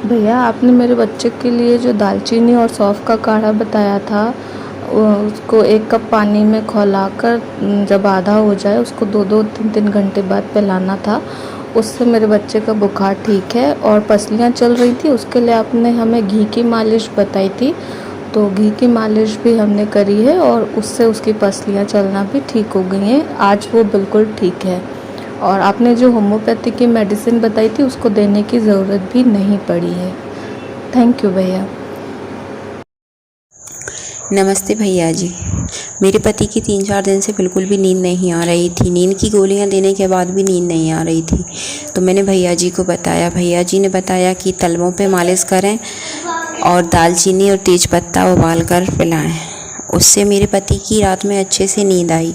भैया, आपने मेरे बच्चे के लिए जो दालचीनी और सौंफ का काढ़ा बताया था, उसको 1 कप पानी में खौलाकर जब आधा हो जाए उसको 2-2 3-3 घंटे बाद पिलाना था। उससे मेरे बच्चे का बुखार ठीक है। और पसलियाँ चल रही थी, उसके लिए आपने हमें घी की मालिश बताई थी, तो घी की मालिश भी हमने करी है और उससे उसकी पसलियाँ चलना भी ठीक हो गई हैं। आज वो बिल्कुल ठीक है। और आपने जो होम्योपैथी की मेडिसिन बताई थी उसको देने की ज़रूरत भी नहीं पड़ी है। थैंक यू भैया। नमस्ते भैया जी। मेरे पति की 3-4 दिन से बिल्कुल भी नींद नहीं आ रही थी। नींद की गोलियां देने के बाद भी नींद नहीं आ रही थी। तो मैंने भैया जी को बताया। भैया जी ने बताया कि तलवों पे मालिश करें और दालचीनी और तेज पत्ता उबाल कर पिलाएं। उससे मेरे पति की रात में अच्छे से नींद आई।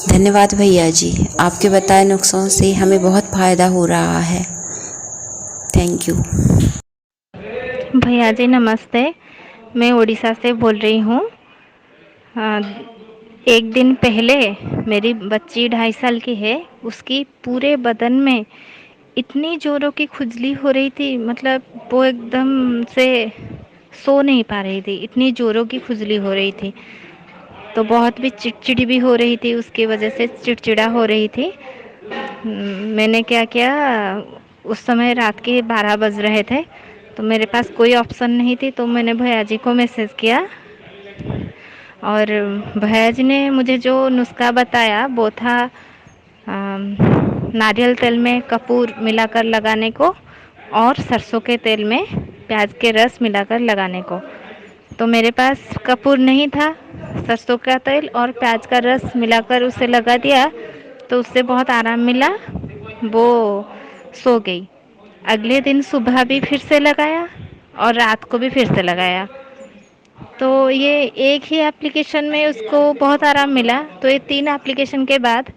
धन्यवाद भैया जी। आपके बताए नुस्खों से हमें बहुत फ़ायदा हो रहा है। Thank you. भैया जी नमस्ते। मैं उड़ीसा से बोल रही हूँ। एक दिन पहले मेरी बच्ची 2.5 साल की है, उसकी पूरे बदन में इतनी ज़ोरों की खुजली हो रही थी, मतलब वो एकदम से सो नहीं पा रही थी, इतनी ज़ोरों की खुजली हो रही थी। तो बहुत भी चिड़चिड़ी भी हो रही थी, उसकी वजह से चिड़चिड़ा हो रही थी। मैंने क्या किया, उस समय रात के 12 बज रहे थे, तो मेरे पास कोई ऑप्शन नहीं थी, तो मैंने भैया जी को मैसेज किया और भैया जी ने मुझे जो नुस्खा बताया वो था नारियल तेल में कपूर मिलाकर लगाने को और सरसों के तेल में प्याज के रस मिलाकर लगाने को। तो मेरे पास कपूर नहीं था, सरसों का तेल और प्याज का रस मिलाकर उसे लगा दिया, तो उससे बहुत आराम मिला। वो सो गई। अगले दिन सुबह भी फिर से लगाया और रात को भी फिर से लगाया। तो ये एक ही एप्लीकेशन में उसको बहुत आराम मिला। तो ये 3 एप्लीकेशन के बाद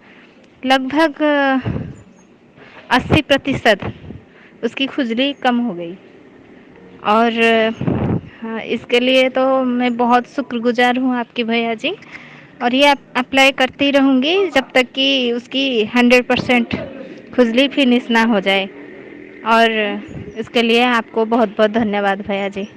लगभग 80% उसकी खुजली कम हो गई। और हाँ, इसके लिए तो मैं बहुत शुक्रगुजार हूँ आपकी भैया जी। और ये अप्लाई करती रहूँगी जब तक कि उसकी 100% खुजली फिनिश ना हो जाए। और इसके लिए आपको बहुत बहुत धन्यवाद भैया जी।